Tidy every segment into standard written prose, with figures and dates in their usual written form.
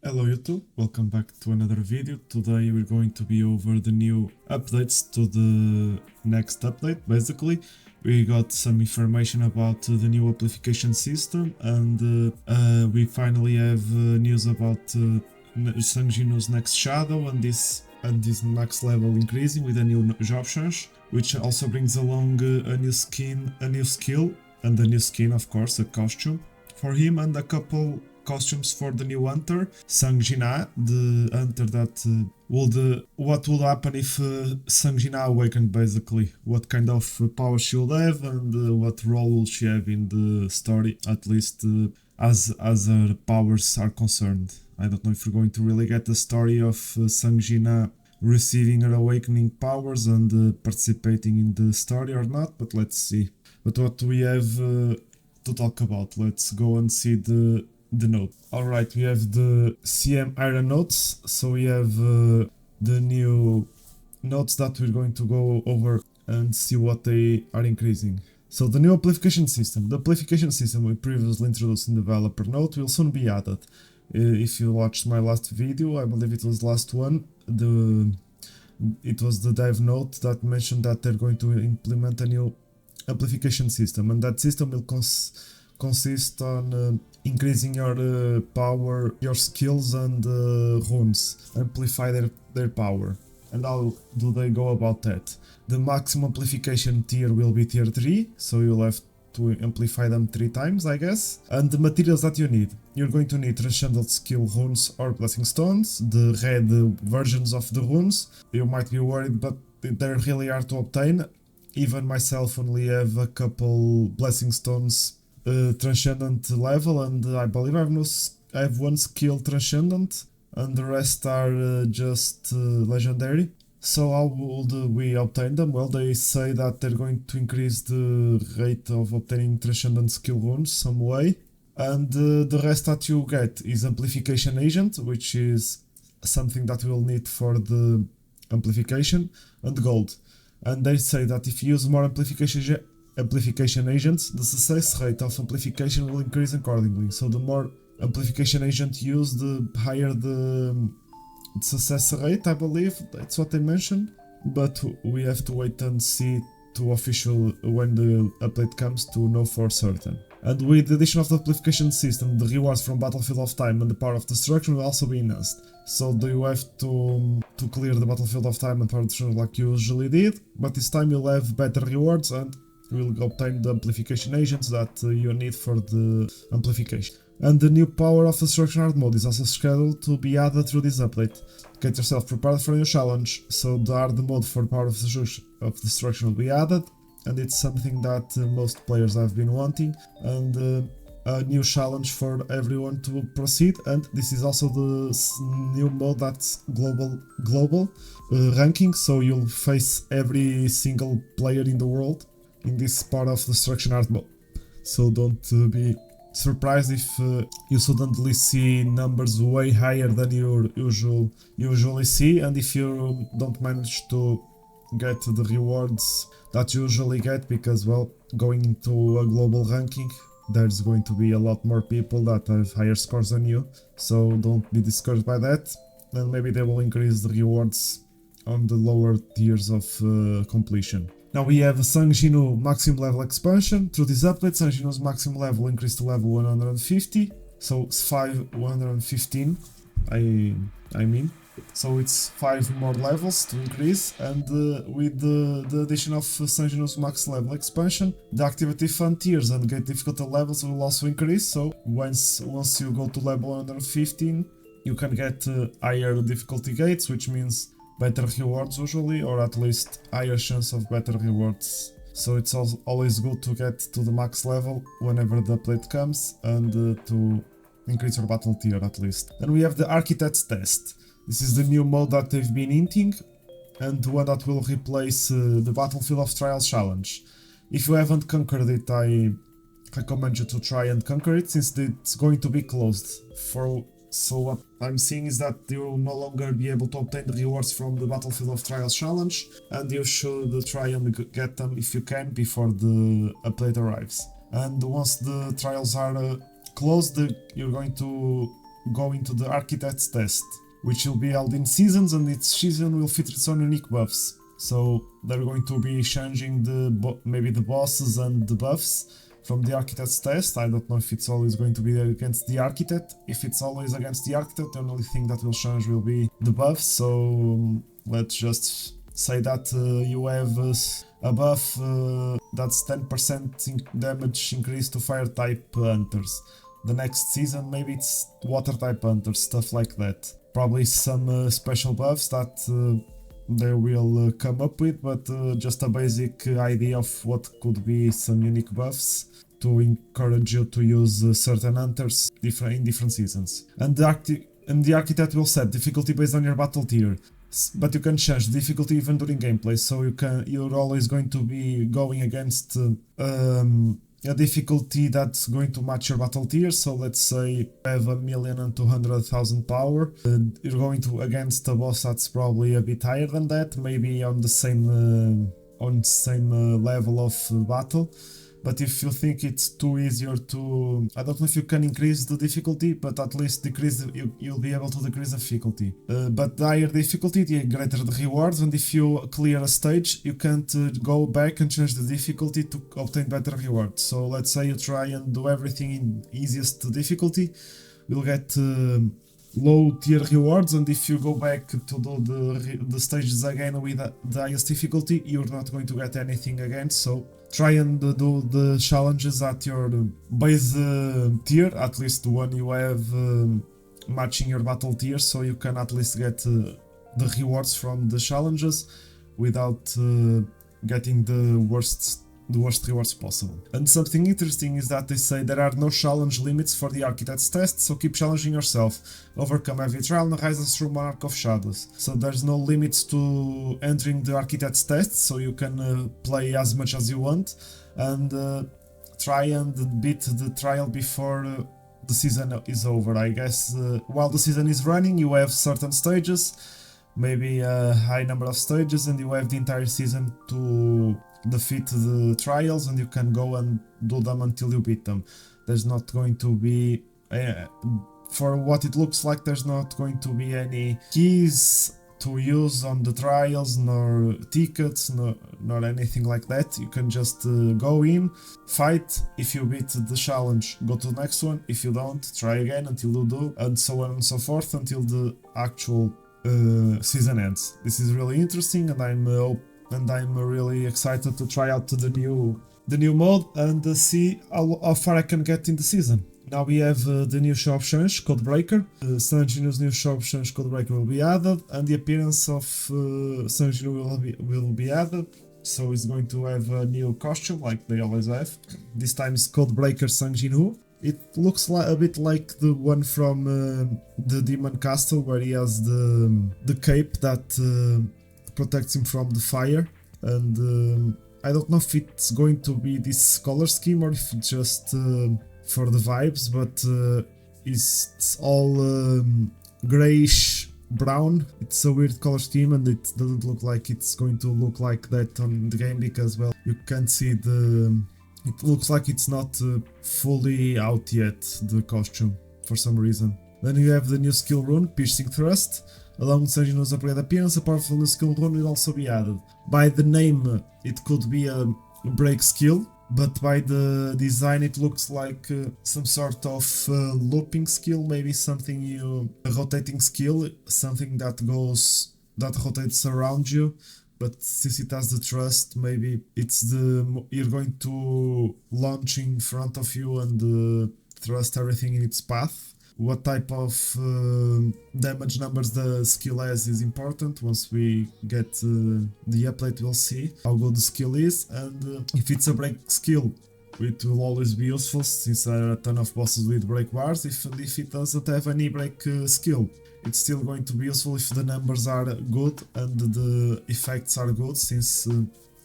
Hello YouTube, welcome back to another video. Today we're going to be over the new updates to the next update. Basically, we got some information about the new amplification system, and we finally have news about Sanguino's next shadow and this max level increasing with a new job change, which also brings along a new skill, and a new skin, of course, a costume for him, and a couple costumes for the new hunter, Sangjina, the hunter that what would happen if Sangjina awakened, basically. What kind of power she will have, and what role will she have in the story, at least as her powers are concerned. I don't know if we're going to really get the story of Sangjina receiving her awakening powers and participating in the story or not, but let's see. But what do we have to talk about? Let's go and see the note. Alright, we have the CM Iron notes, so we have the new notes that we're going to go over and see what they are increasing. So the new amplification system. The amplification system we previously introduced in developer note will soon be added. If you watched my last video, I believe it was the last one, it was the dev note that mentioned that they're going to implement a new amplification system, and that system will consist on increasing your power, your skills and runes, amplify their power. And how do they go about that? The maximum amplification tier will be tier 3, so you'll have to amplify them 3 times, I guess. And the materials that you need. You're going to need transcendent skill runes or blessing stones, the red versions of the runes. You might be worried, but they're really hard to obtain. Even myself only have a couple blessing stones transcendent level, and I believe I have one skill transcendent, and the rest are just legendary. So how would we obtain them? Well, they say that they're going to increase the rate of obtaining transcendent skill runes some way, and the rest that you get is amplification agent, which is something that we'll need for the amplification, and gold. And they say that if you use more amplification agents, the success rate of amplification will increase accordingly. So the more amplification agent you use, the higher the success rate, I believe. That's what they mentioned. But we have to wait and see to official when the update comes to know for certain. And with the addition of the amplification system, the rewards from Battlefield of Time and the Power of Destruction will also be enhanced. So you have to clear the Battlefield of Time and Power of Destruction like you usually did, but this time you'll have better rewards and you will obtain the amplification agents that you need for the amplification. And the new Power of Destruction hard mode is also scheduled to be added through this update. Get yourself prepared for a new challenge, so the hard mode for Power of Destruction will be added, and it's something that most players have been wanting, and a new challenge for everyone to proceed. And this is also the new mode that's global ranking, so you'll face every single player in the world in this Power of Destruction hard mode. So don't be surprised if you suddenly see numbers way higher than you usually see, and if you don't manage to get the rewards that you usually get, because, well, going into a global ranking, there's going to be a lot more people that have higher scores than you, so don't be discouraged by that, and maybe they will increase the rewards on the lower tiers of completion. Now we have a Sangjino maximum level expansion. Through this update, Sangjino's maximum level increased to level 150, so it's 115, I mean. So it's 5 more levels to increase, and with the addition of Sangjino's max level expansion, the activity fun tiers and gate difficulty levels will also increase, so once you go to level 115, you can get higher difficulty gates, which means better rewards usually, or at least higher chance of better rewards. So it's always good to get to the max level whenever the update comes, and to increase your battle tier at least. Then we have the Architect's Test. This is the new mode that they've been hinting, and one that will replace the Battlefield of Trials challenge. If you haven't conquered it, I recommend you to try and conquer it, since it's going to be closed. So what I'm seeing is that you will no longer be able to obtain the rewards from the Battlefield of Trials challenge, and you should try and get them if you can before the update arrives. And once the trials are closed, you're going to going to the Architects test, which will be held in seasons, and each season will feature its own unique buffs. So they're going to be changing maybe the bosses and the buffs from the Architect's test. I don't know if it's always going to be against the Architect. If it's always against the Architect, the only thing that will change will be the buffs. So let's just say that you have a buff that's 10% damage increase to fire type hunters. The next season maybe it's water type hunters, stuff like that. Probably some special buffs that they will come up with, but just a basic idea of what could be some unique buffs to encourage you to use certain hunters in different seasons. And the Architect will set difficulty based on your battle tier, but you can change the difficulty even during gameplay, so you're always going to be going against a difficulty that's going to match your battle tier. So let's say you have 1,200,000 power, you're going to against a boss that's probably a bit higher than that, maybe on the same level of battle. But if you think it's too easier to, I don't know if you can increase the difficulty, but at least you'll be able to decrease the difficulty. But the higher difficulty, the greater the rewards, and if you clear a stage, you can't go back and change the difficulty to obtain better rewards. So let's say you try and do everything in easiest difficulty, you'll get low tier rewards, and if you go back to do the stages again with the highest difficulty, you're not going to get anything again. So try and do the challenges at your base tier, at least the one you have matching your battle tier, so you can at least get the rewards from the challenges without getting the worst rewards possible. And something interesting is that they say there are no challenge limits for the Architect's test, so keep challenging yourself. Overcome every trial and rise through Monarch of Shadows. So there's no limits to entering the Architect's test, so you can play as much as you want and try and beat the trial before the season is over. I guess while the season is running, you have certain stages, maybe a high number of stages, and you have the entire season to defeat the trials, and you can go and do them until you beat them. There's not going to be, for what it looks like, there's not going to be any keys to use on the trials, nor tickets, nor anything like that. You can just go in, fight. If you beat the challenge, go to the next one. If you don't, try again until you do, and so on and so forth until the actual season ends. This is really interesting, and I'm really excited to try out the new mode and see how far I can get in the season. Now we have the new shop change, Codebreaker. Sanjinu's new shop change, Codebreaker, will be added, and the appearance of Sanjinu will be added. So he's going to have a new costume like they always have. This time it's Codebreaker Sanjinu. It looks like a bit like the one from the Demon Castle, where he has the cape that protects him from the fire, and I don't know if it's going to be this color scheme or if it's just for the vibes, but it's all grayish brown. It's a weird color scheme, and it doesn't look like it's going to look like that on the game, because, well, you can see it looks like it's not fully out yet, the costume, for some reason. Then you have the new skill rune, Piercing Thrust. Along with Sanjinu's upgrade appearance, a powerful new skill rune will also be added. By the name, it could be a break skill, but by the design it looks like some sort of looping skill, maybe a rotating skill, something that rotates around you. But since it has the thrust, maybe you're going to launch in front of you and thrust everything in its path. What type of damage numbers the skill has is important. Once we get the update, we'll see how good the skill is, and if it's a break skill, it will always be useful, since there are a ton of bosses with break bars. If it doesn't have any break skill, it's still going to be useful if the numbers are good and the effects are good, since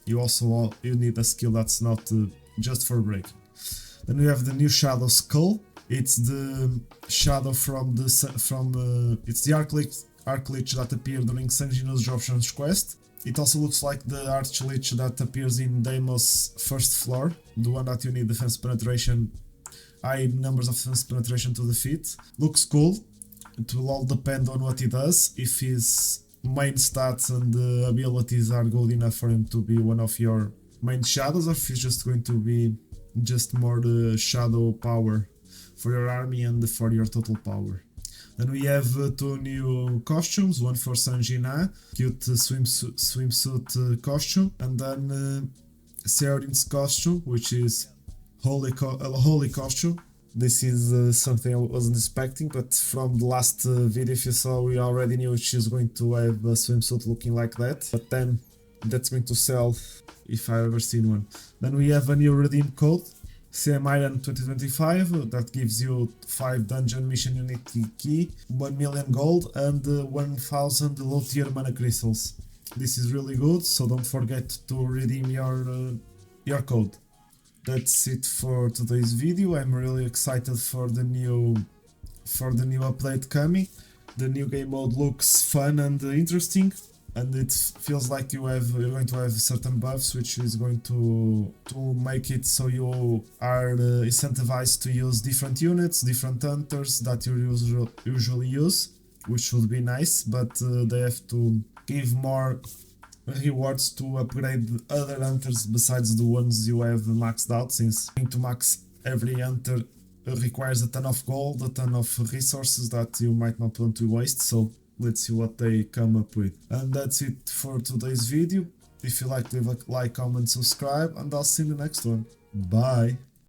you need a skill that's not just for breaking. Then we have the new Shadow Skull. It's the shadow it's the Archlich that appeared during Sanjinu's Options quest. It also looks like the Archlich that appears in Deimos' first floor, the one that you need high numbers of defense penetration to defeat. Looks cool. It will all depend on what he does. If his main stats and abilities are good enough for him to be one of your main shadows, or if he's just going to be just more the shadow power for your army and for your total power. Then we have two new costumes, one for Sanjina, cute swimsuit costume, and then Serodin's costume, which is holy costume. This is something I wasn't expecting, but from the last video, if you saw, we already knew she's going to have a swimsuit looking like that, but then that's going to sell if I've ever seen one. Then we have a new redeem code, CM Iron 2025, that gives you 5 dungeon mission unity key, 1 million gold, and 1000 low tier mana crystals. This is really good, so don't forget to redeem your code. That's it for today's video. I'm really excited for the new update coming. The new game mode looks fun and interesting, and it feels like you're going to have certain buffs, which is going to make it so you are incentivized to use different units, different hunters that you usually use, which would be nice, but they have to give more rewards to upgrade other hunters besides the ones you have maxed out, since to max every hunter requires a ton of gold, a ton of resources that you might not want to waste. So let's see what they come up with. And that's it for today's video. If you like, leave a like, comment, subscribe, and I'll see you in the next one. Bye!